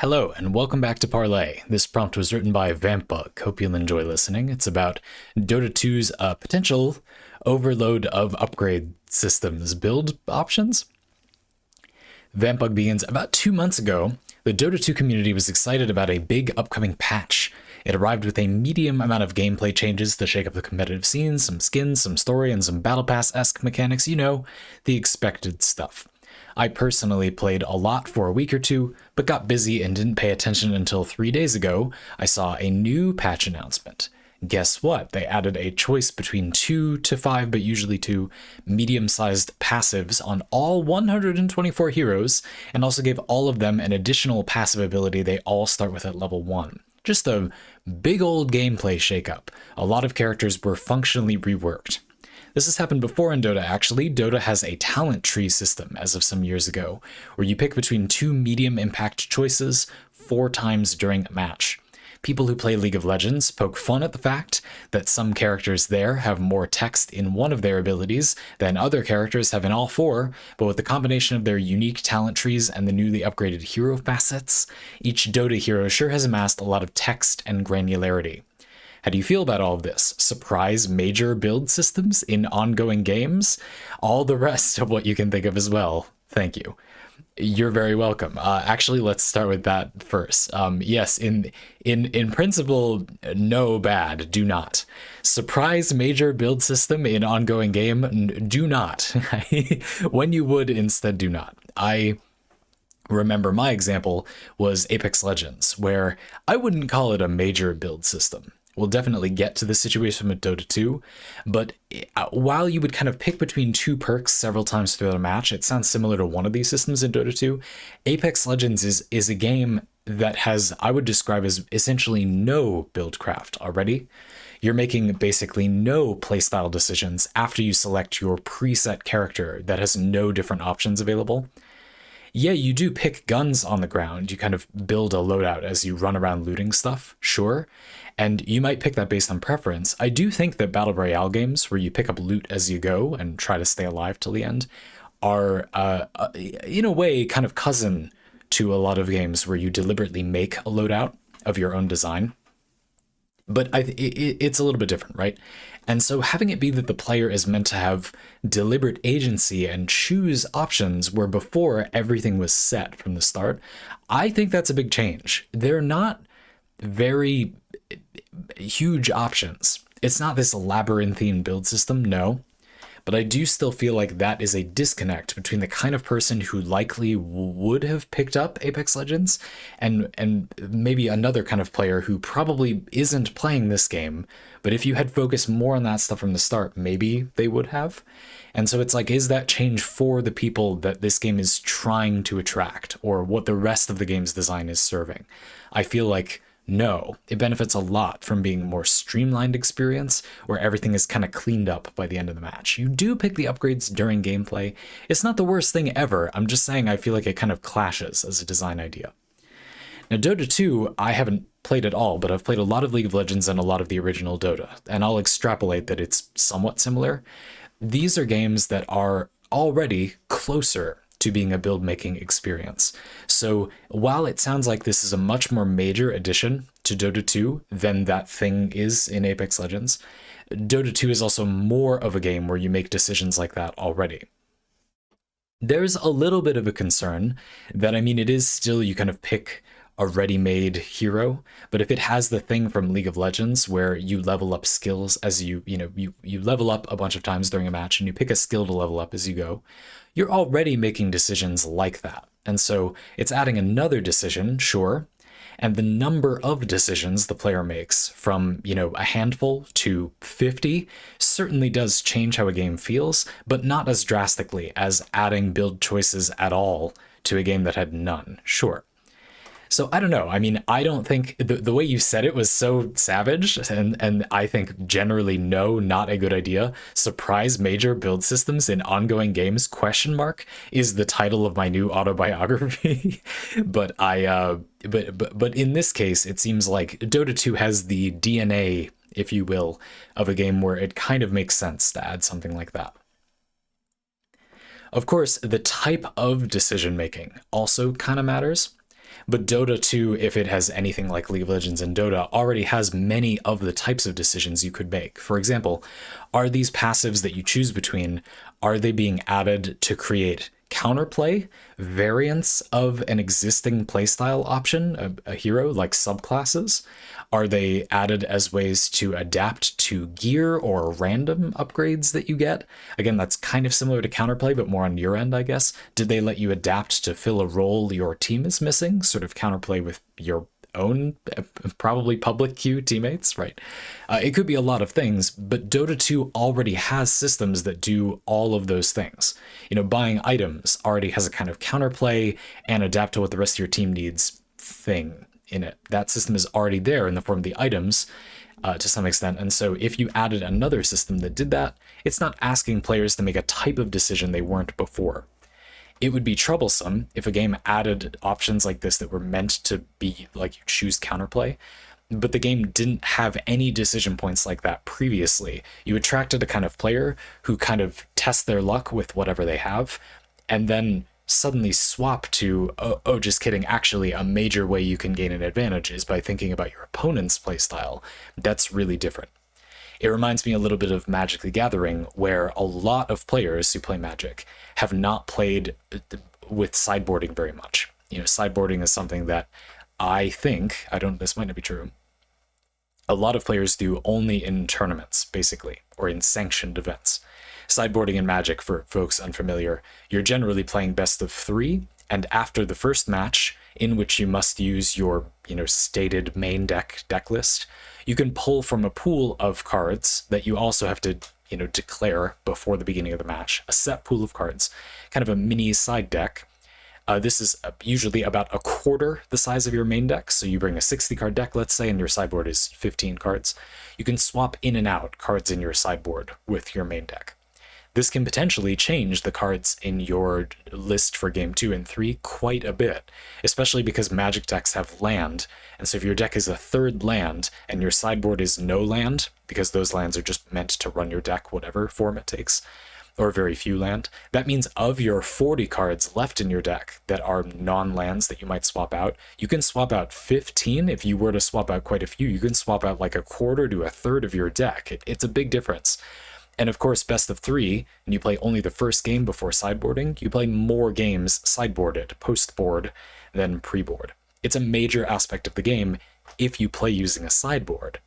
Hello, and welcome back to Parley. This prompt was written by vampbug. Hope you'll enjoy listening. It's about Dota 2's potential overload of upgrade systems build options. Vampbug begins about 2 months ago. The Dota 2 community was excited about a big upcoming patch. It arrived with a medium amount of gameplay changes to shake up the competitive scene, some skins, some story, and some Battle Pass-esque mechanics, you know, the expected stuff. I personally played a lot for a week or two, but got busy and didn't pay attention until 3 days ago. I saw a new patch announcement. Guess what? They added a choice between 2 to 5, but usually 2, medium-sized passives on all 124 heroes, and also gave all of them an additional passive ability they all start with at level 1. Just a big old gameplay shakeup. A lot of characters were functionally reworked. This has happened before in Dota, actually. Dota has a talent tree system as of some years ago, where you pick between 2 medium impact choices 4 times during a match. People who play League of Legends poke fun at the fact that some characters there have more text in one of their abilities than other characters have in all 4, but with the combination of their unique talent trees and the newly upgraded hero facets, each Dota hero sure has amassed a lot of text and granularity. How do you feel about all of this? Surprise major build systems in ongoing games? All the rest of what you can think of as well. Thank you. You're very welcome. Actually, let's start with that first. Yes, in principle, no bad. Do not. Surprise major build system in ongoing game? Do not. When you would, instead do not. I remember my example was Apex Legends, where I wouldn't call it a major build system. We'll definitely get to the situation with Dota 2, but while you would kind of pick between 2 perks several times throughout a match, it sounds similar to one of these systems in Dota 2. Apex Legends is a game that has, I would describe as essentially no build craft already. You're making basically no playstyle decisions after you select your preset character that has no different options available. Yeah, you do pick guns on the ground. You kind of build a loadout as you run around looting stuff, sure. And you might pick that based on preference. I do think that Battle Royale games, where you pick up loot as you go and try to stay alive till the end, are, in a way, kind of cousin to a lot of games where you deliberately make a loadout of your own design. But it's a little bit different, right? And so having it be that the player is meant to have deliberate agency and choose options where before everything was set from the start, I think that's a big change. They're not very huge options. It's not this labyrinthine build system, no. But I do still feel like that is a disconnect between the kind of person who likely would have picked up Apex Legends and maybe another kind of player who probably isn't playing this game. But if you had focused more on that stuff from the start, maybe they would have. And so it's like, is that change for the people that this game is trying to attract, or what the rest of the game's design is serving? I feel like no, it benefits a lot from being a more streamlined experience where everything is kind of cleaned up by the end of the match. You do pick the upgrades during gameplay. It's not the worst thing ever. I'm just saying I feel like it kind of clashes as a design idea. Now, Dota 2, I haven't played at all, but I've played a lot of League of Legends and a lot of the original Dota, and I'll extrapolate that it's somewhat similar. These are games that are already closer to being a build-making experience. So while it sounds like this is a much more major addition to Dota 2 than that thing is in Apex Legends, Dota 2 is also more of a game where you make decisions like that already. There's a little bit of a concern that, I mean, it is still, you kind of pick a ready-made hero, but if it has the thing from League of Legends where you level up skills as you level up a bunch of times during a match and you pick a skill to level up as you go, you're already making decisions like that. And so it's adding another decision, sure, and the number of decisions the player makes from, a handful to 50 certainly does change how a game feels, but not as drastically as adding build choices at all to a game that had none, sure. So I don't know. I mean, I don't think the way you said it was so savage, and I think generally no, not a good idea. Surprise major build systems in ongoing games ? Is the title of my new autobiography. But but in this case, it seems like Dota 2 has the DNA, if you will, of a game where it kind of makes sense to add something like that. Of course, the type of decision making also kind of matters. But Dota 2, if it has anything like League of Legends and Dota, already has many of the types of decisions you could make. For example, are these passives that you choose between, are they being added to create counterplay, variants of an existing playstyle option, a hero, like subclasses? Are they added as ways to adapt to gear or random upgrades that you get? Again, that's kind of similar to counterplay, but more on your end, I guess. Did they let you adapt to fill a role your team is missing? Sort of counterplay with your own, probably public queue teammates, right? It could be a lot of things, but Dota 2 already has systems that do all of those things. You know, buying items already has a kind of counterplay and adapt to what the rest of your team needs thing in it. That system is already there in the form of the items to some extent. And so if you added another system that did that, it's not asking players to make a type of decision they weren't before. It would be troublesome if a game added options like this that were meant to be like you choose counterplay, but the game didn't have any decision points like that previously. You attracted a kind of player who kind of tests their luck with whatever they have, and then suddenly swap to, oh, just kidding, actually a major way you can gain an advantage is by thinking about your opponent's playstyle. That's really different. It reminds me a little bit of Magic the Gathering, where a lot of players who play Magic have not played with sideboarding very much. You know, sideboarding is something that I think, this might not be true, a lot of players do only in tournaments, basically, or in sanctioned events. Sideboarding in Magic, for folks unfamiliar, you're generally playing best of 3, and after the first match, in which you must use your, stated main deck list, you can pull from a pool of cards that you also have to, declare before the beginning of the match, a set pool of cards, kind of a mini side deck. This is usually about a quarter the size of your main deck. So you bring a 60 card deck, let's say, and your sideboard is 15 cards. You can swap in and out cards in your sideboard with your main deck. This can potentially change the cards in your list for game 2 and 3 quite a bit, especially because Magic decks have land. And so if your deck is a third land and your sideboard is no land, because those lands are just meant to run your deck whatever form it takes, or very few land, that means of your 40 cards left in your deck that are non-lands that you might swap out, you can swap out 15. If you were to swap out quite a few, you can swap out like a quarter to a third of your deck. It's a big difference. And of course, best of 3, and you play only the first game before sideboarding, you play more games sideboarded, post-board, than pre-board. It's a major aspect of the game if you play using a sideboard.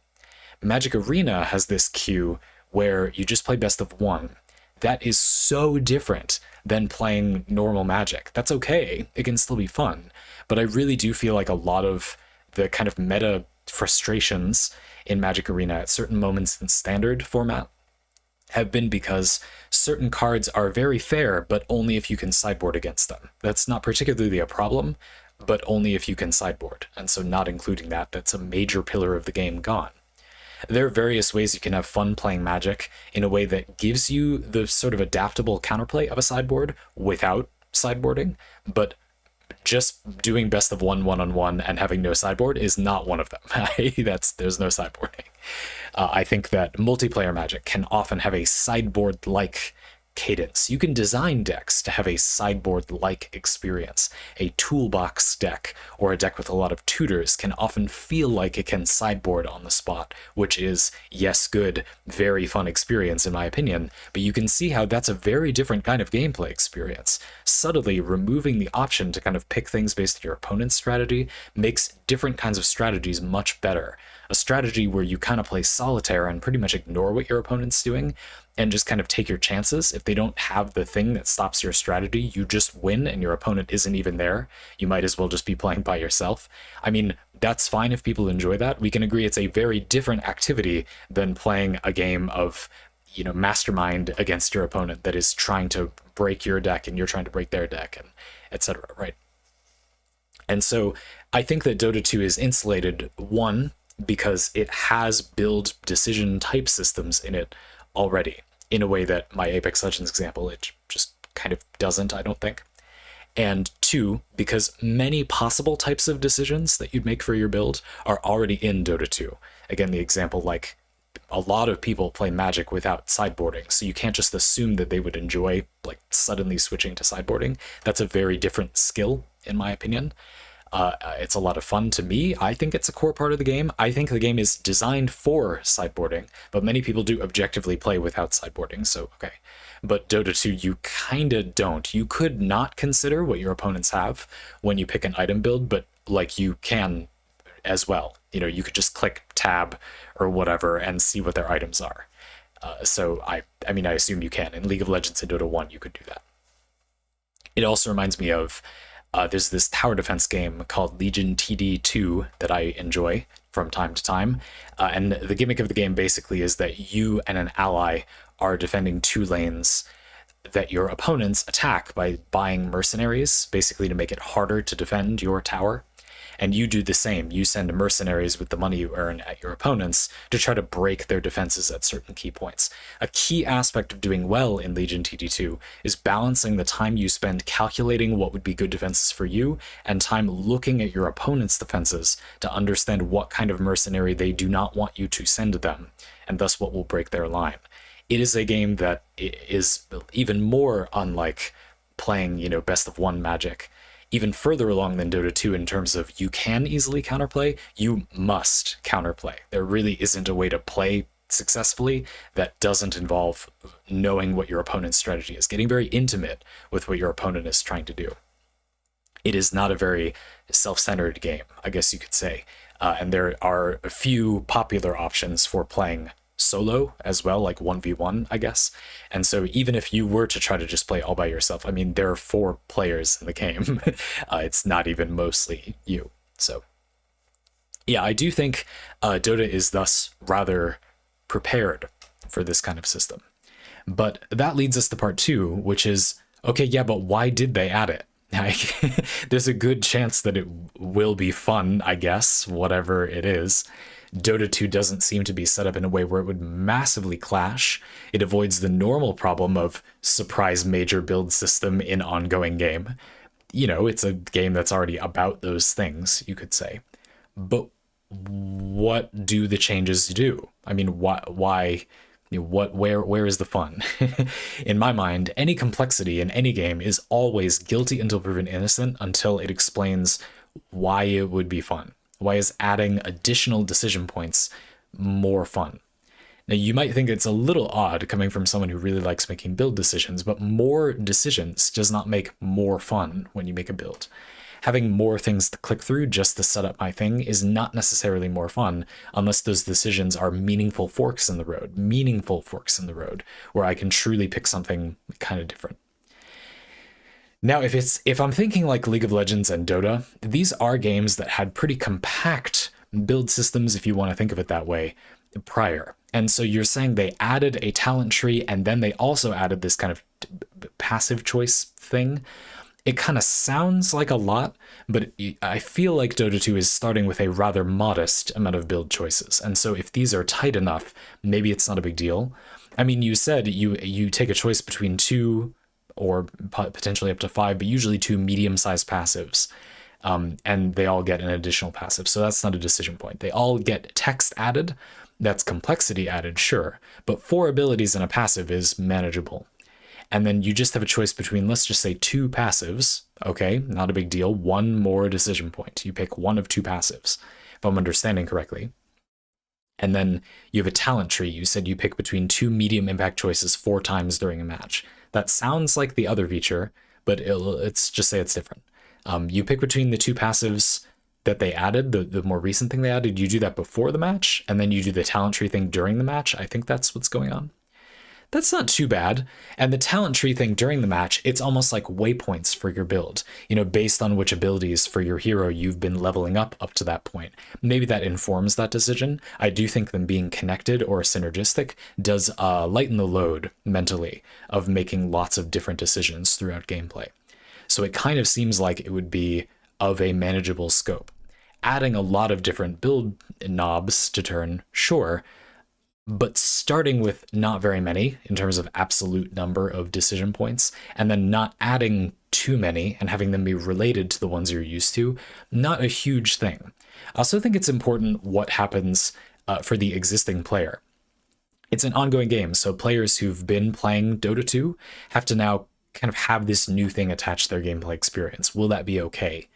Magic Arena has this queue where you just play best of 1. That is so different than playing normal Magic. That's okay, it can still be fun, but I really do feel like a lot of the kind of meta frustrations in Magic Arena at certain moments in standard format have been because certain cards are very fair, but only if you can sideboard against them. That's not particularly a problem, but only if you can sideboard. And so not including that, that's a major pillar of the game gone. There are various ways you can have fun playing Magic in a way that gives you the sort of adaptable counterplay of a sideboard without sideboarding, but just doing best of 1 one-on-one and having no sideboard is not one of them. There's no sideboarding. I think that multiplayer Magic can often have a sideboard-like cadence. You can design decks to have a sideboard-like experience. A toolbox deck or a deck with a lot of tutors can often feel like it can sideboard on the spot, which is, yes, good, very fun experience in my opinion, but you can see how that's a very different kind of gameplay experience. Subtly removing the option to kind of pick things based on your opponent's strategy makes different kinds of strategies much better. A strategy where you kind of play solitaire and pretty much ignore what your opponent's doing and just kind of take your chances. If they don't have the thing that stops your strategy, you just win and your opponent isn't even there. You might as well just be playing by yourself. I mean, that's fine if people enjoy that. We can agree it's a very different activity than playing a game of, mastermind against your opponent that is trying to break your deck and you're trying to break their deck, and etc., right? And so I think that Dota 2 is insulated, one, because it has build decision type systems in it already, in a way that my Apex Legends example, it just kind of doesn't, I don't think. And 2, because many possible types of decisions that you'd make for your build are already in Dota 2. Again, the example, like, a lot of people play Magic without sideboarding, so you can't just assume that they would enjoy, like, suddenly switching to sideboarding. That's a very different skill, in my opinion. It's a lot of fun to me. I think it's a core part of the game. I think the game is designed for sideboarding, but many people do objectively play without sideboarding, so okay. But Dota 2, you kind of don't. You could not consider what your opponents have when you pick an item build, but like you can as well. You know, you could just click tab or whatever and see what their items are. So I mean, I assume you can. In League of Legends and Dota 1, you could do that. It also reminds me of there's this tower defense game called Legion TD2 that I enjoy from time to time. And the gimmick of the game basically is that you and an ally are defending 2 lanes that your opponents attack by buying mercenaries, basically to make it harder to defend your tower. And you do the same. You send mercenaries with the money you earn at your opponents to try to break their defenses at certain key points. A key aspect of doing well in Legion TD2 is balancing the time you spend calculating what would be good defenses for you and time looking at your opponent's defenses to understand what kind of mercenary they do not want you to send them, and thus what will break their line. It is a game that is even more unlike playing, you know, best of 1 Magic, even further along than Dota 2 in terms of you can easily counterplay, you must counterplay. There really isn't a way to play successfully that doesn't involve knowing what your opponent's strategy is, getting very intimate with what your opponent is trying to do. It is not a very self-centered game, I guess you could say. And there are a few popular options for playing solo as well, like 1v1, I guess. And so even if you were to try to just play all by yourself, I mean, there are 4 players in the game. It's not even mostly you. So yeah, I do think Dota is thus rather prepared for this kind of system. But that leads us to part 2, which is, okay, yeah, but why did they add it? Like, there's a good chance that it will be fun, I guess, whatever it is. Dota 2 doesn't seem to be set up in a way where it would massively clash. It avoids the normal problem of surprise major build system in ongoing game. You know, it's a game that's already about those things, you could say. But what do the changes do? I mean, why you know, where is the fun? In my mind, any complexity in any game is always guilty until proven innocent until it explains why it would be fun. Why is adding additional decision points more fun? Now, you might think it's a little odd coming from someone who really likes making build decisions, but more decisions does not make more fun when you make a build. Having more things to click through just to set up my thing is not necessarily more fun unless those decisions are meaningful forks in the road, where I can truly pick something kind of different. Now, if I'm thinking like League of Legends and Dota, these are games that had pretty compact build systems, if you want to think of it that way, prior. And so you're saying they added a talent tree and then they also added this kind of passive choice thing. It kind of sounds like a lot, but I feel like Dota 2 is starting with a rather modest amount of build choices. And so if these are tight enough, maybe it's not a big deal. I mean, you said you take a choice between 2 or potentially up to 5, but usually 2 medium-sized passives. And they all get an additional passive. So that's not a decision point. They all get text added. That's complexity added, sure. But 4 abilities in a passive is manageable. And then you just have a choice between, let's just say 2 passives. Okay, not a big deal. 1 more decision point. You pick 1 of 2 passives, if I'm understanding correctly. And then you have a talent tree. You said you pick between 2 medium impact choices 4 times during a match. That sounds like the other feature, but it's just say it's different. You pick between the 2 passives that they added, the more recent thing they added. You do that before the match, and then you do the talent tree thing during the match. I think that's what's going on. That's not too bad. And the talent tree thing during the match, it's almost like waypoints for your build, you know, based on which abilities for your hero you've been leveling up to that point. Maybe that informs that decision. I do think them being connected or synergistic does lighten the load mentally of making lots of different decisions throughout gameplay. So it kind of seems like it would be of a manageable scope. Adding a lot of different build knobs to turn, sure, but starting with not very many in terms of absolute number of decision points, and then not adding too many and having them be related to the ones you're used to, not a huge thing. I also think it's important what happens for the existing player. It's an ongoing game, so players who've been playing Dota 2 have to now kind of have this new thing attached to their gameplay experience. Will that be okay?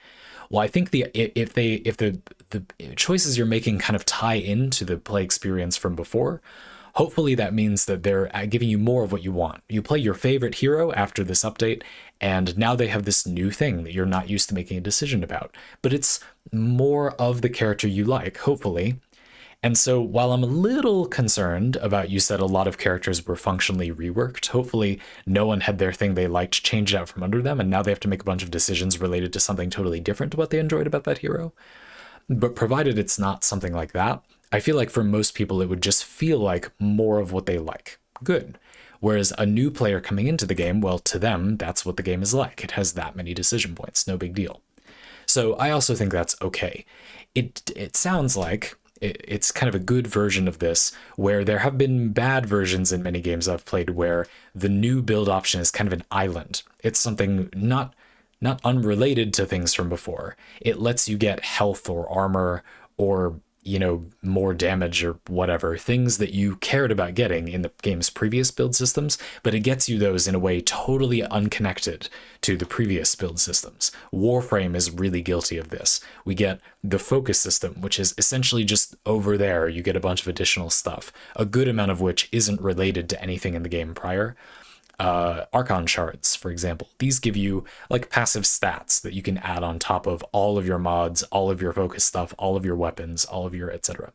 Well, I think if the choices you're making kind of tie into the play experience from before, hopefully that means that they're giving you more of what you want. You play your favorite hero after this update, and now they have this new thing that you're not used to making a decision about. But it's more of the character you like, hopefully. And so while I'm a little concerned about, you said a lot of characters were functionally reworked, hopefully no one had their thing they liked changed out from under them, and now they have to make a bunch of decisions related to something totally different to what they enjoyed about that hero. But provided it's not something like that, I feel like for most people it would just feel like more of what they like. Good. Whereas a new player coming into the game, well, to them, that's what the game is like. It has that many decision points, no big deal. So I also think that's okay. It sounds like it's kind of a good version of this, where there have been bad versions in many games I've played where the new build option is kind of an island. It's something not unrelated to things from before. It lets you get health or armor or, more damage or whatever, things that you cared about getting in the game's previous build systems, but it gets you those in a way totally unconnected to the previous build systems. Warframe is really guilty of this. We get the focus system, which is essentially just over there. You get a bunch of additional stuff, a good amount of which isn't related to anything in the game prior. Archon shards, for example. These give you like passive stats that you can add on top of all of your mods, all of your focus stuff, all of your weapons, all of your etc.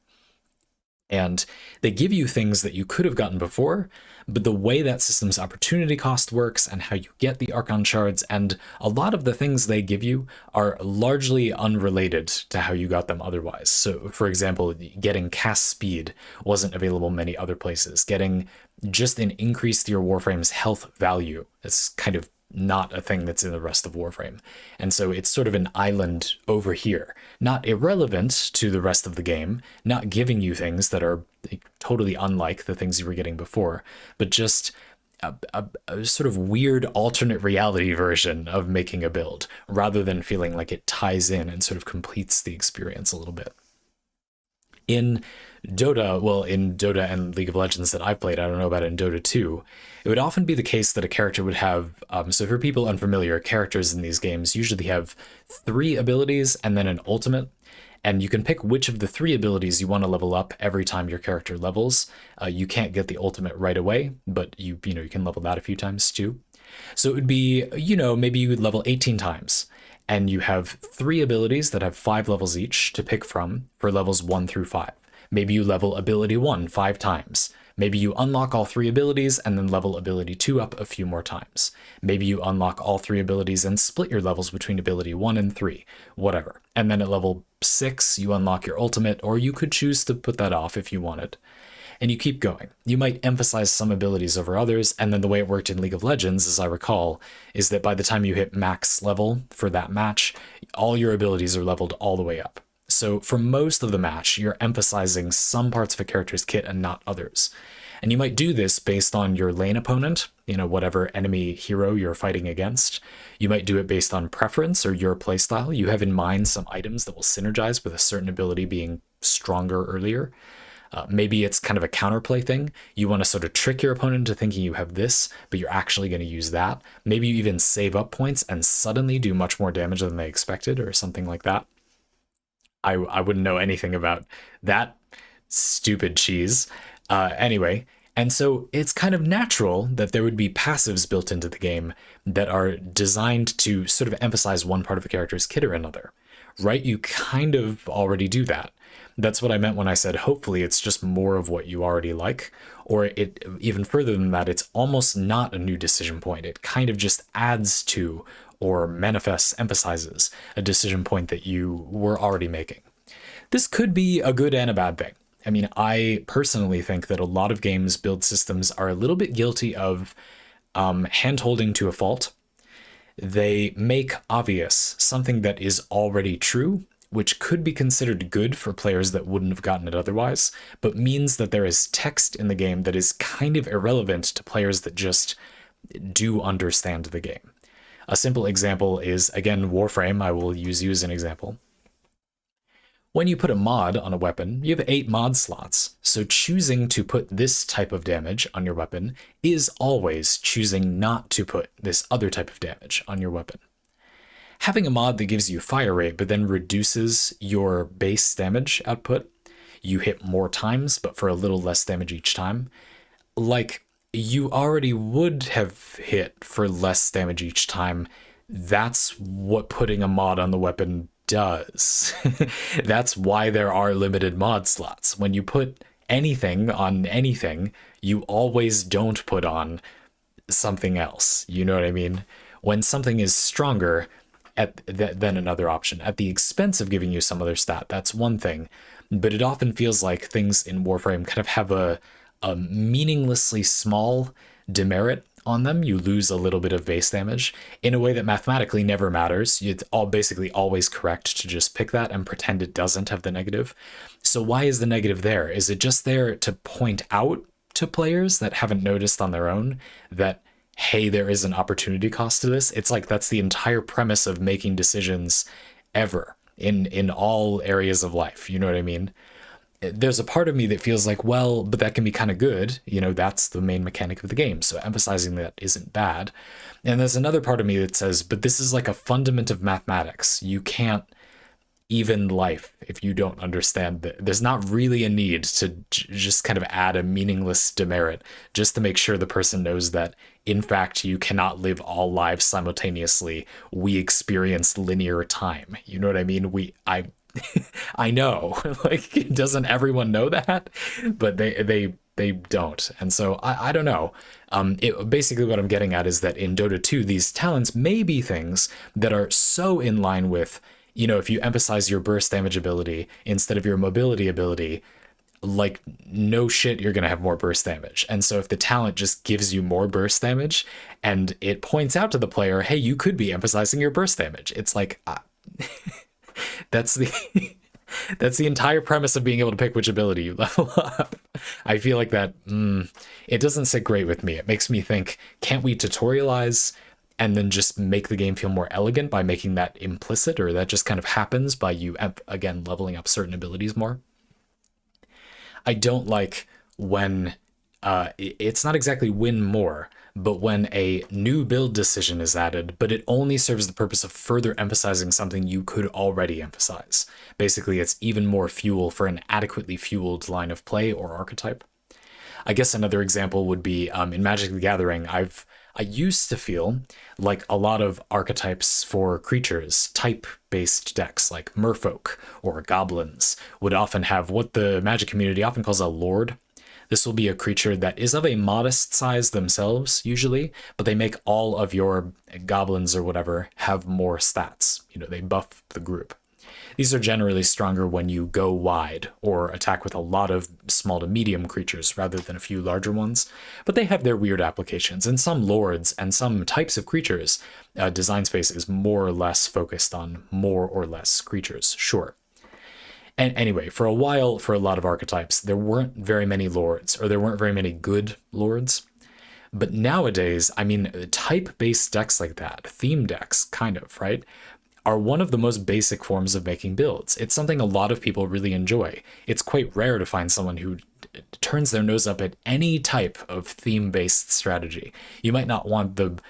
And they give you things that you could have gotten before, but the way that system's opportunity cost works and how you get the Archon shards and a lot of the things they give you are largely unrelated to how you got them otherwise. So, for example, getting cast speed wasn't available many other places. Getting just an increase to your Warframe's health value is kind of not a thing that's in the rest of Warframe. And so it's sort of an island over here, not irrelevant to the rest of the game, not giving you things that are totally unlike the things you were getting before, but just a sort of weird alternate reality version of making a build, rather than feeling like it ties in and sort of completes the experience a little bit. In Dota and League of Legends that I've played, I don't know about in Dota 2, it would often be the case that a character would have, so for people unfamiliar, characters in these games usually have 3 abilities and then an ultimate, and you can pick which of the 3 abilities you want to level up every time your character levels. You can't get the ultimate right away, but you can level that a few times too. So it would be, maybe you would level 18 times, and you have 3 abilities that have 5 levels each to pick from for levels 1 through 5. Maybe you level ability 1 5 times. Maybe you unlock all 3 abilities and then level ability 2 up a few more times. Maybe you unlock all 3 abilities and split your levels between ability 1 and 3, whatever. And then at level 6, you unlock your ultimate, or you could choose to put that off if you wanted. And you keep going. You might emphasize some abilities over others, and then the way it worked in League of Legends, as I recall, is that by the time you hit max level for that match, all your abilities are leveled all the way up. So for most of the match, you're emphasizing some parts of a character's kit and not others. And you might do this based on your lane opponent, whatever enemy hero you're fighting against. You might do it based on preference or your playstyle. You have in mind some items that will synergize with a certain ability being stronger earlier. Maybe it's kind of a counterplay thing. You want to sort of trick your opponent into thinking you have this, but you're actually going to use that. Maybe you even save up points and suddenly do much more damage than they expected or something like that. I wouldn't know anything about that stupid cheese. Anyway, and so it's kind of natural that there would be passives built into the game that are designed to sort of emphasize one part of a character's kit or another, right? You kind of already do that. That's what I meant when I said hopefully it's just more of what you already like, or it even further than that, it's almost not a new decision point. It kind of just adds to or manifests, emphasizes a decision point that you were already making. This could be a good and a bad thing. I mean, I personally think that a lot of games build systems are a little bit guilty of hand-holding to a fault. They make obvious something that is already true, which could be considered good for players that wouldn't have gotten it otherwise, but means that there is text in the game that is kind of irrelevant to players that just do understand the game. A simple example is, again, Warframe. I will use you as an example. When you put a mod on a weapon, you have 8 mod slots, so choosing to put this type of damage on your weapon is always choosing not to put this other type of damage on your weapon. having a mod that gives you fire rate but then reduces your base damage output, you hit more times but for a little less damage each time, like you already would have hit for less damage each time. That's what putting a mod on the weapon does. That's why there are limited mod slots. When you put anything on anything, you always don't put on something else. You know what I mean? When something is stronger than another option at the expense of giving you some other stat, that's one thing. But it often feels like things in Warframe kind of have a meaninglessly small demerit on them. You lose a little bit of base damage in a way that mathematically never matters. It's all basically always correct to just pick that and pretend it doesn't have the negative. So why is the negative there? Is it just there to point out to players that haven't noticed on their own that, hey, there is an opportunity cost to this? It's like that's the entire premise of making decisions ever in all areas of life. You know what I mean? There's a part of me that feels like, well, but that can be kind of good. You know, that's the main mechanic of the game. So emphasizing that isn't bad. And there's another part of me that says, but this is like a fundament of mathematics. You can't even life if you don't understand that there's not really a need to just kind of add a meaningless demerit just to make sure the person knows that in fact you cannot live all lives simultaneously. We experience linear time. You know what I mean? I know, like, doesn't everyone know that? But they don't. And so I don't know. Basically what I'm getting at is that in Dota 2, these talents may be things that are so in line with, you know, if you emphasize your burst damage ability instead of your mobility ability, like no shit, you're going to have more burst damage. And so if the talent just gives you more burst damage and it points out to the player, hey, you could be emphasizing your burst damage. It's like, that's the entire premise of being able to pick which ability you level up. I feel like that, it doesn't sit great with me. It makes me think, can't we tutorialize and then just make the game feel more elegant by making that implicit, or that just kind of happens by you, again, leveling up certain abilities more? I don't like when, it's not exactly win more, but when a new build decision is added, but it only serves the purpose of further emphasizing something you could already emphasize. Basically, it's even more fuel for an adequately fueled line of play or archetype. I guess another example would be in Magic the Gathering, I used to feel like a lot of archetypes for creatures, type-based decks like merfolk or goblins, would often have what the Magic community often calls a lord. This will be a creature that is of a modest size themselves, usually, but they make all of your goblins or whatever have more stats. You know, they buff the group. These are generally stronger when you go wide or attack with a lot of small to medium creatures rather than a few larger ones, but they have their weird applications. And some lords and some types of creatures, design space is more or less focused on more or less creatures, sure. And anyway, for a while, for a lot of archetypes, there weren't very many lords, or there weren't very many good lords. But nowadays, I mean, type-based decks like that, theme decks, kind of, right, are one of the most basic forms of making builds. It's something a lot of people really enjoy. It's quite rare to find someone who turns their nose up at any type of theme-based strategy. You might not want the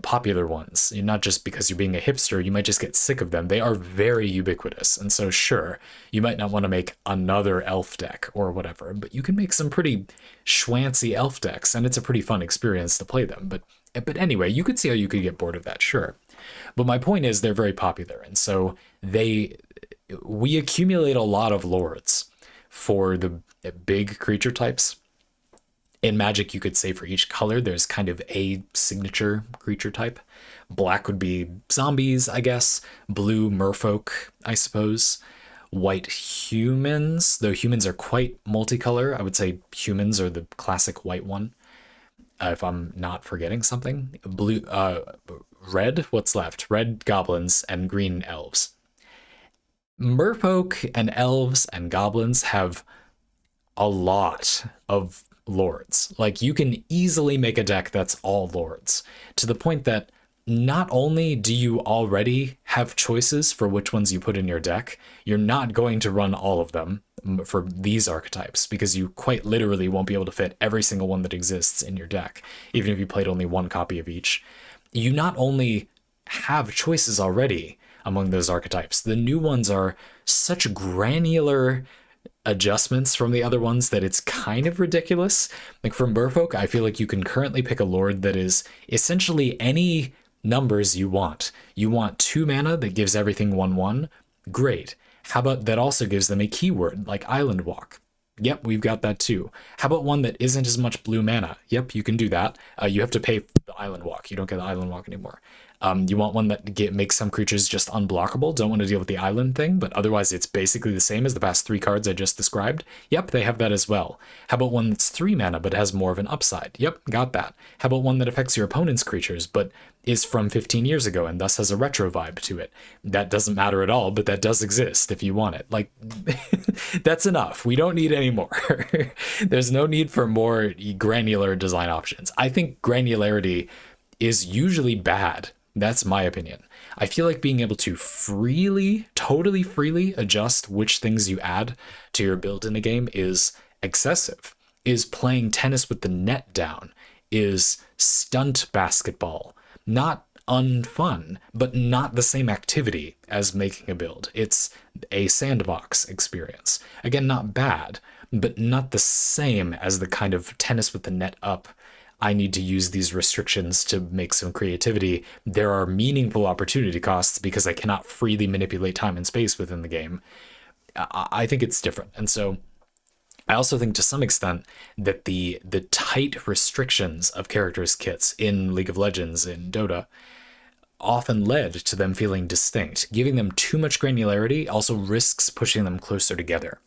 popular ones, not just because you're being a hipster, you might just get sick of them. They are very ubiquitous. And so sure, you might not want to make another elf deck or whatever, but you can make some pretty schwancy elf decks, and it's a pretty fun experience to play them. But anyway, you could see how you could get bored of that, sure. But my point is they're very popular, and so we accumulate a lot of lords for the big creature types. In Magic, you could say for each color, there's kind of a signature creature type. Black would be zombies, I guess. Blue, merfolk, I suppose. White, humans, though humans are quite multicolor. I would say humans are the classic white one, if I'm not forgetting something. Blue, red, what's left? Red goblins and green elves. Merfolk and elves and goblins have a lot of lords. Like, you can easily make a deck that's all lords, to the point that not only do you already have choices for which ones you put in your deck, you're not going to run all of them for these archetypes, because you quite literally won't be able to fit every single one that exists in your deck, even if you played only one copy of each. You not only have choices already, among those archetypes. The new ones are such granular adjustments from the other ones that it's kind of ridiculous. Like for Merfolk, I feel like you can currently pick a lord that is essentially any numbers you want. You want 2 mana that gives everything 1/1. Great. How about that also gives them a keyword like Island Walk? Yep, we've got that too. How about one that isn't as much blue mana? Yep, you can do that. You have to pay for the Island Walk. You don't get the Island Walk anymore. You want one that makes some creatures just unblockable. Don't want to deal with the island thing, but otherwise it's basically the same as the past 3 cards I just described. Yep, they have that as well. How about one that's 3 mana but has more of an upside? Yep, got that. How about one that affects your opponent's creatures but is from 15 years ago and thus has a retro vibe to it? That doesn't matter at all, but that does exist if you want it. Like, that's enough. We don't need any more. There's no need for more granular design options. I think granularity is usually bad. That's my opinion. I feel like being able to totally freely adjust which things you add to your build in a game is excessive, is playing tennis with the net down, is stunt basketball. Not unfun, but not the same activity as making a build. It's a sandbox experience. Again, not bad, but not the same as the kind of tennis with the net up. I need to use these restrictions to make some creativity. There are meaningful opportunity costs because I cannot freely manipulate time and space within the game. I think it's different. And so I also think to some extent that the tight restrictions of characters' kits in League of Legends, in Dota, often led to them feeling distinct. Giving them too much granularity also risks pushing them closer together.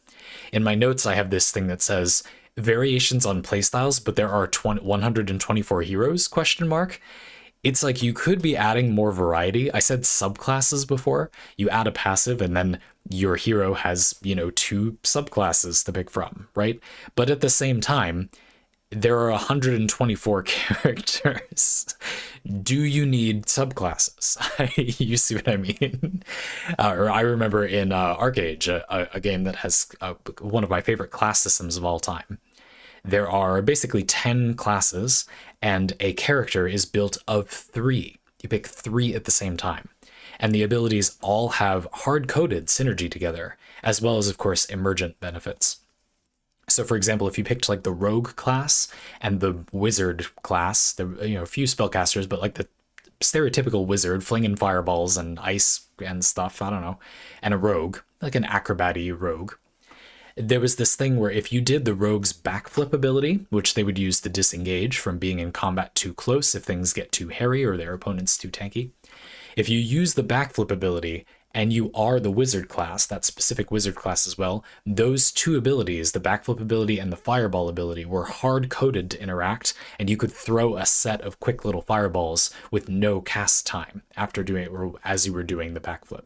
In my notes, I have this thing that says, variations on playstyles, but there are 124 heroes, question mark. It's like you could be adding more variety. I said subclasses before. You add a passive and then your hero has, 2 subclasses to pick from, right? But at the same time, there are 124 characters. Do you need subclasses? You see what I mean? Or I remember in Arcade, a game that has one of my favorite class systems of all time. There are basically 10 classes, and a character is built of 3. You pick 3 at the same time. And the abilities all have hard-coded synergy together, as well as, of course, emergent benefits. So, for example, if you picked like the rogue class and the wizard class, a few spellcasters, but like the stereotypical wizard flinging fireballs and ice and stuff, I don't know, and a rogue, like an acrobat-y rogue. There was this thing where if you did the rogue's backflip ability, which they would use to disengage from being in combat too close if things get too hairy or their opponent's too tanky, if you use the backflip ability and you are the wizard class, that specific wizard class as well, those 2 abilities, the backflip ability and the fireball ability, were hard-coded to interact, and you could throw a set of quick little fireballs with no cast time after doing it or as you were doing the backflip.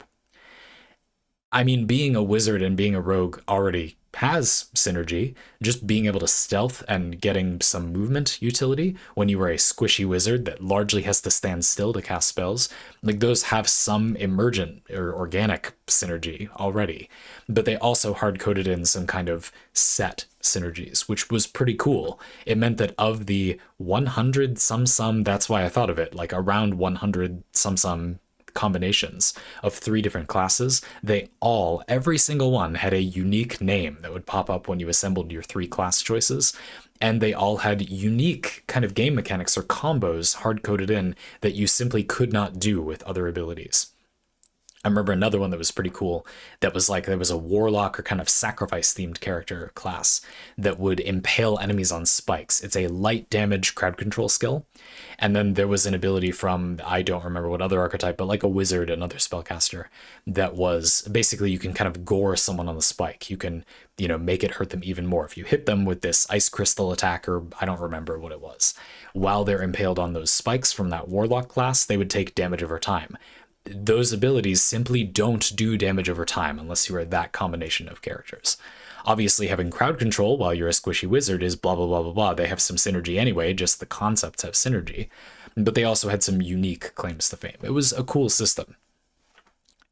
I mean, being a wizard and being a rogue already has synergy. Just being able to stealth and getting some movement utility when you are a squishy wizard that largely has to stand still to cast spells, like those have some emergent or organic synergy already, but they also hard-coded in some kind of set synergies, which was pretty cool. It meant that of the 100 some, that's why I thought of it, like around 100 some combinations of 3 different classes, every single one had a unique name that would pop up when you assembled your 3 class choices, and they all had unique kind of game mechanics or combos hard-coded in that you simply could not do with other abilities. I remember another one that was pretty cool that was like there was a warlock or kind of sacrifice themed character class that would impale enemies on spikes. It's a light damage crowd control skill. And then there was an ability from, I don't remember what other archetype, but like a wizard, another spellcaster, that was basically you can kind of gore someone on the spike. You can, make it hurt them even more. If you hit them with this ice crystal attack, or I don't remember what it was, while they're impaled on those spikes from that warlock class, they would take damage over time. Those abilities simply don't do damage over time unless you are that combination of characters. Obviously, having crowd control while you're a squishy wizard is blah, blah, blah, blah, blah. They have some synergy anyway, just the concepts have synergy. But they also had some unique claims to fame. It was a cool system.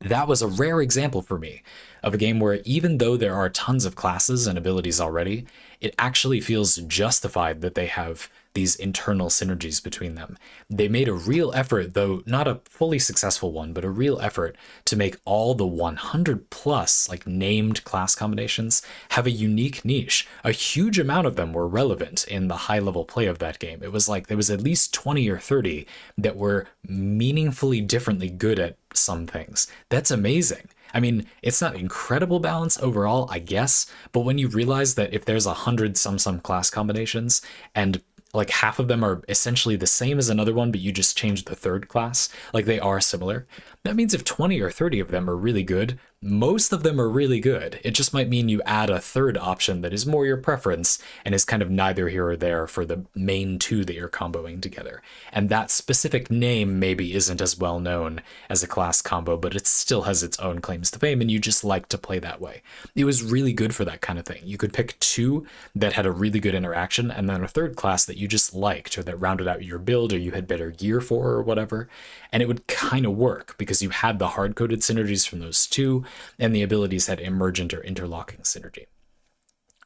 That was a rare example for me of a game where even though there are tons of classes and abilities already, it actually feels justified that they have these internal synergies between them. They made a real effort, though not a fully successful one, but a real effort to make all the 100 plus like named class combinations have a unique niche. A huge amount of them were relevant in the high level play of that game. It was like there was at least 20 or 30 that were meaningfully differently good at some things. That's amazing. I mean, it's not incredible balance overall, I guess, but when you realize that if there's 100 some class combinations and like half of them are essentially the same as another one, but you just change the third class, like they are similar, that means if 20 or 30 of them are really good, most of them are really good. It just might mean you add a third option that is more your preference and is kind of neither here or there for the main two that you're comboing together. And that specific name maybe isn't as well known as a class combo, but it still has its own claims to fame, and you just like to play that way. It was really good for that kind of thing. You could pick two that had a really good interaction and then a third class that you just liked or that rounded out your build or you had better gear for or whatever. And it would kind of work because you had the hard-coded synergies from those two, and the abilities had emergent or interlocking synergy.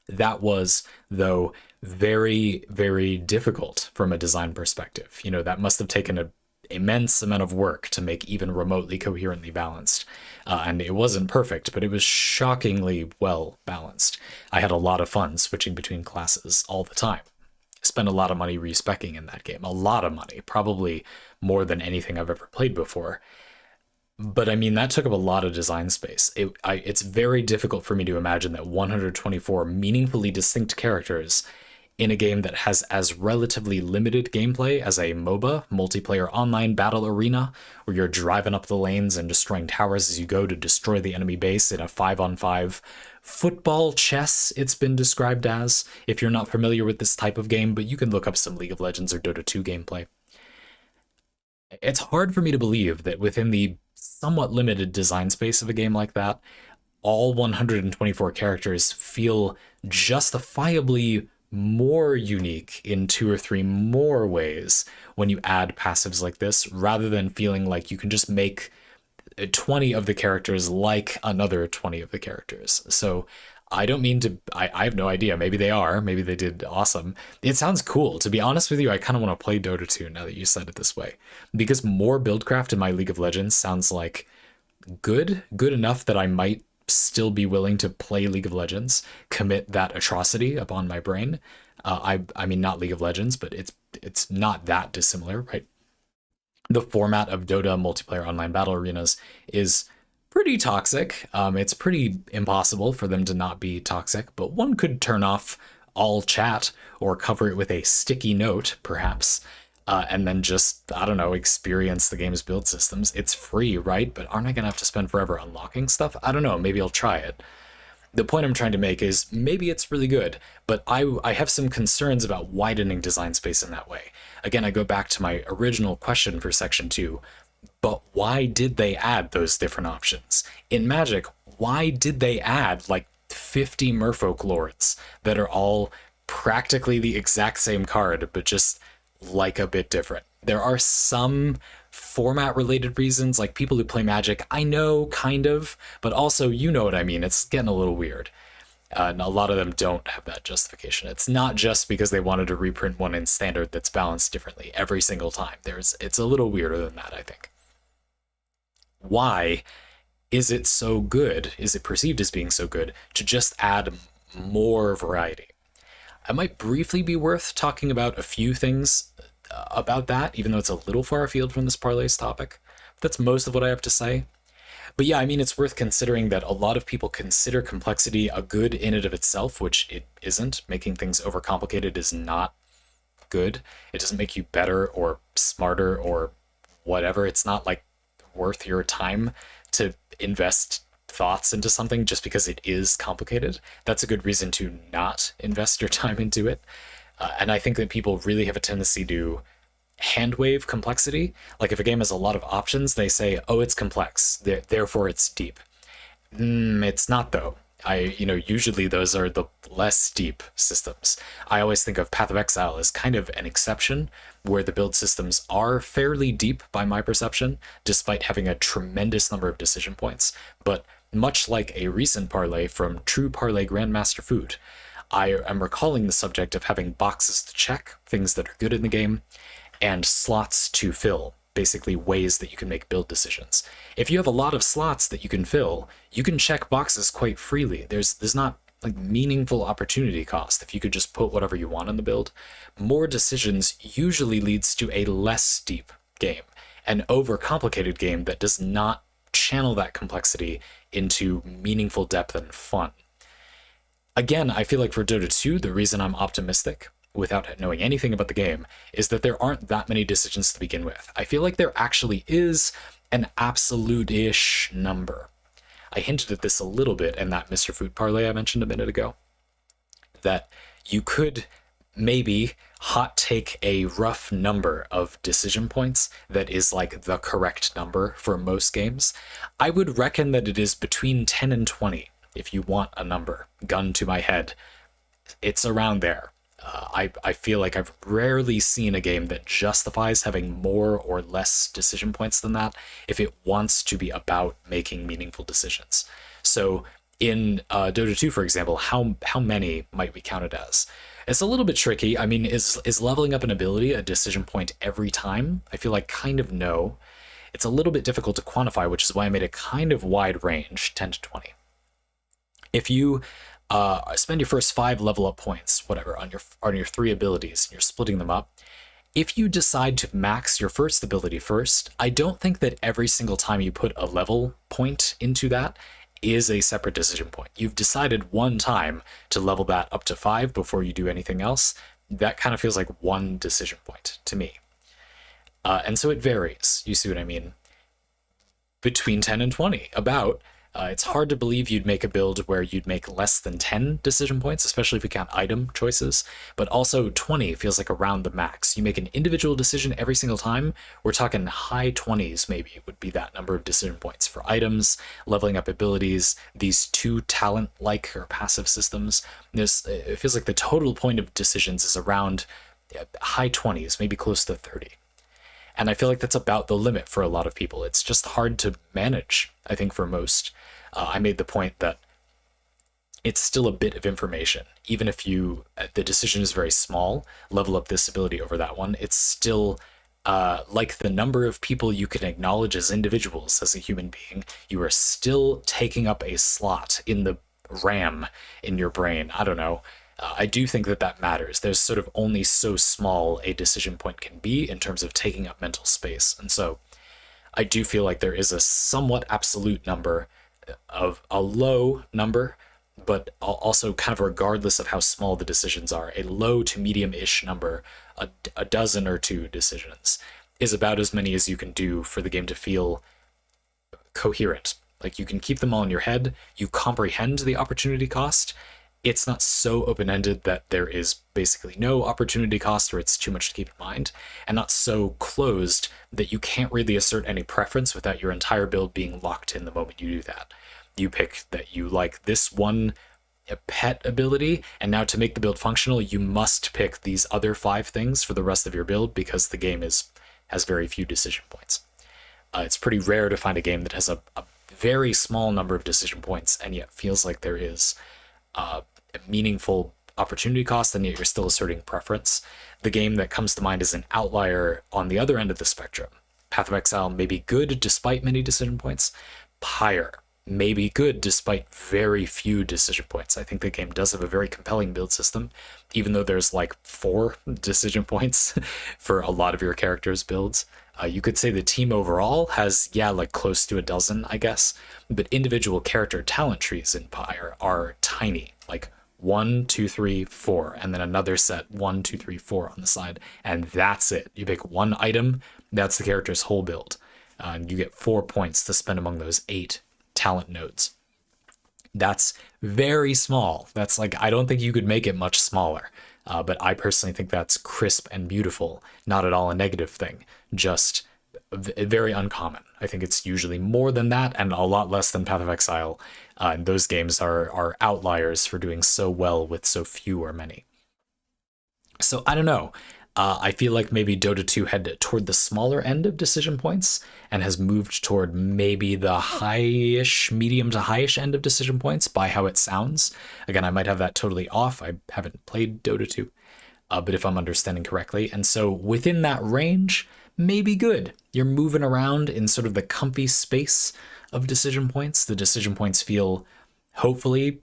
That was, though, very, very difficult from a design perspective. You know, that must have taken an immense amount of work to make even remotely coherently balanced. And it wasn't perfect, but it was shockingly well balanced. I had a lot of fun switching between classes all the time. Spent a lot of money respecking in that game. A lot of money, probably more than anything I've ever played before. But I mean, that took up a lot of design space. It's very difficult for me to imagine that 124 meaningfully distinct characters in a game that has as relatively limited gameplay as a MOBA, multiplayer online battle arena, where you're driving up the lanes and destroying towers as you go to destroy the enemy base in a 5-on-5 football chess, it's been described as, if you're not familiar with this type of game, but you can look up some League of Legends or Dota 2 gameplay. It's hard for me to believe that within the somewhat limited design space of a game like that, all 124 characters feel justifiably more unique in 2 or 3 more ways when you add passives like this, rather than feeling like you can just make 20 of the characters like another 20 of the characters. So I don't mean to, I have no idea. Maybe they are. Maybe they did awesome. It sounds cool. To be honest with you, I kind of want to play Dota 2 now that you said it this way. Because more buildcraft in my League of Legends sounds like good enough that I might still be willing to play League of Legends, commit that atrocity upon my brain. I mean, not League of Legends, but it's not that dissimilar, right? The format of Dota multiplayer online battle arenas is pretty toxic. It's pretty impossible for them to not be toxic, but one could turn off all chat or cover it with a sticky note, perhaps, and then just, I don't know, experience the game's build systems. It's free, right? But aren't I going to have to spend forever unlocking stuff? I don't know. Maybe I'll try it. The point I'm trying to make is maybe it's really good, but I have some concerns about widening design space in that way. Again, I go back to my original question for section 2. But why did they add those different options? In Magic, why did they add like 50 Merfolk Lords that are all practically the exact same card, but just like a bit different? There are some format related reasons, like people who play Magic, I know, kind of, but also, you know what I mean, it's getting a little weird. And a lot of them don't have that justification. It's not just because they wanted to reprint one in Standard that's balanced differently every single time. It's a little weirder than that, I think. Why is it so good? Is it perceived as being so good to just add more variety? It might briefly be worth talking about a few things about that, even though it's a little far afield from this Parley's topic. That's most of what I have to say. But yeah, I mean, it's worth considering that a lot of people consider complexity a good in and of itself, which it isn't. Making things overcomplicated is not good. It doesn't make you better or smarter or whatever. It's not like worth your time to invest thoughts into something just because it is complicated. That's a good reason to not invest your time into it. And I think that people really have a tendency to handwave complexity. Like if a game has a lot of options, they say, oh, it's complex, therefore it's deep. It's not, though. Usually those are the less deep systems. I always think of Path of Exile as kind of an exception, where the build systems are fairly deep by my perception, despite having a tremendous number of decision points. But much like a recent Parley from True Parley Grandmaster Food, I am recalling the subject of having boxes to check, things that are good in the game, and slots to fill, basically ways that you can make build decisions. If you have a lot of slots that you can fill, you can check boxes quite freely. There's not like meaningful opportunity cost if you could just put whatever you want in the build. More decisions usually leads to a less deep game, an overcomplicated game that does not channel that complexity into meaningful depth and fun. Again, I feel like for Dota 2, the reason I'm optimistic, without knowing anything about the game, is that there aren't that many decisions to begin with. I feel like there actually is an absolute-ish number. I hinted at this a little bit in that Mr. Food parlay I mentioned a minute ago, that you could maybe hot take a rough number of decision points that is like the correct number for most games. I would reckon that it is between 10 and 20 if you want a number. Gun to my head, it's around there. I feel like I've rarely seen a game that justifies having more or less decision points than that if it wants to be about making meaningful decisions. So in Dota 2, for example, how many might we count it as? It's a little bit tricky. I mean, is leveling up an ability a decision point every time? I feel like kind of no. It's a little bit difficult to quantify, which is why I made a kind of wide range, 10 to 20. If you spend your first 5 level up points, whatever, on your 3 abilities, and you're splitting them up, if you decide to max your first ability first, I don't think that every single time you put a level point into that is a separate decision point. You've decided one time to level that up to 5 before you do anything else. That kind of feels like one decision point to me. And so it varies, you see what I mean? Between 10 and 20, about. It's hard to believe you'd make a build where you'd make less than 10 decision points, especially if you count item choices, but also 20 feels like around the max. You make an individual decision every single time, we're talking high 20s maybe would be that number of decision points for items, leveling up abilities, these 2 talent-like or passive systems. It feels like the total point of decisions is around high 20s, maybe close to 30. And I feel like that's about the limit for a lot of people. It's just hard to manage, I think, for most. I made the point that it's still a bit of information. Even if the decision is very small, level up this ability over that one, it's still like the number of people you can acknowledge as individuals as a human being. You are still taking up a slot in the RAM in your brain. I don't know. I do think that matters. There's sort of only so small a decision point can be in terms of taking up mental space. And so I do feel like there is a somewhat absolute number of a low number, but also kind of regardless of how small the decisions are, a low to medium-ish number, a dozen or 2 decisions, is about as many as you can do for the game to feel coherent. Like you can keep them all in your head, you comprehend the opportunity cost. It's not so open-ended that there is basically no opportunity cost or it's too much to keep in mind, and not so closed that you can't really assert any preference without your entire build being locked in the moment you do that. You pick that you like this one pet ability, and now to make the build functional, you must pick these other 5 things for the rest of your build because the game has very few decision points. It's pretty rare to find a game that has a very small number of decision points and yet feels like there is a meaningful opportunity cost, and yet you're still asserting preference. The game that comes to mind as an outlier on the other end of the spectrum, Path of Exile may be good despite many decision points. Pyre may be good despite very few decision points. I think the game does have a very compelling build system, even though there's like 4 decision points for a lot of your characters' builds. You could say the team overall has, like close to a dozen, I guess, but individual character talent trees in Pyre are tiny, like 1, 2, 3, 4, and then another set 1, 2, 3, 4 on the side, and that's it. You pick one item, that's the character's whole build, and you get 4 points to spend among those 8 talent nodes. That's very small. That's like, I don't think you could make it much smaller. But I personally think that's crisp and beautiful, not at all a negative thing, just very uncommon. I think it's usually more than that and a lot less than Path of Exile. And those games are outliers for doing so well with so few or many. So I don't know. I feel like maybe Dota 2 had toward the smaller end of decision points and has moved toward maybe the high-ish, medium to high-ish end of decision points by how it sounds. Again, I might have that totally off. I haven't played Dota 2, but if I'm understanding correctly. And so within that range, maybe good. You're moving around in sort of the comfy space of decision points. The decision points feel hopefully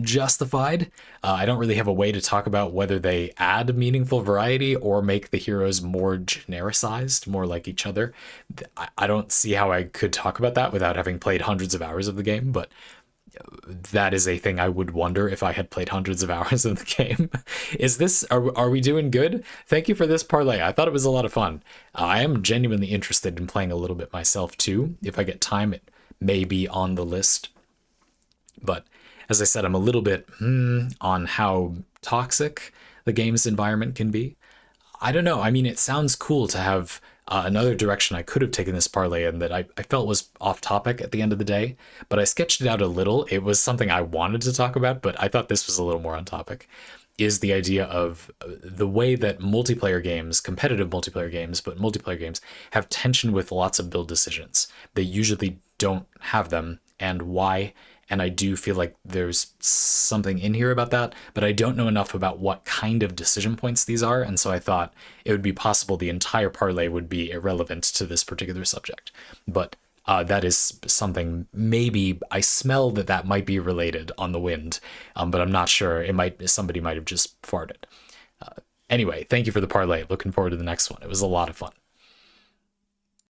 justified. I don't really have a way to talk about whether they add meaningful variety or make the heroes more genericized, more like each other. I don't see how I could talk about that without having played hundreds of hours of the game, but that is a thing I would wonder if I had played hundreds of hours of the game. Are we doing good? Thank you for this parlay. I thought it was a lot of fun. I am genuinely interested in playing a little bit myself too. If I get time, it may be on the list. But as I said, I'm a little bit on how toxic the game's environment can be. I don't know. I mean, it sounds cool to have another direction I could have taken this parlay in that I felt was off topic at the end of the day, but I sketched it out a little. It was something I wanted to talk about, but I thought this was a little more on topic. Is the idea of the way that multiplayer games, competitive multiplayer games, but multiplayer games have tension with lots of build decisions. They usually don't have them, and why? And I do feel like there's something in here about that, but I don't know enough about what kind of decision points these are, and so I thought it would be possible the entire parlay would be irrelevant to this particular subject. But that is something, maybe I smell that might be related on the wind, but I'm not sure. Somebody might have just farted. Anyway, thank you for the parlay. Looking forward to the next one. It was a lot of fun.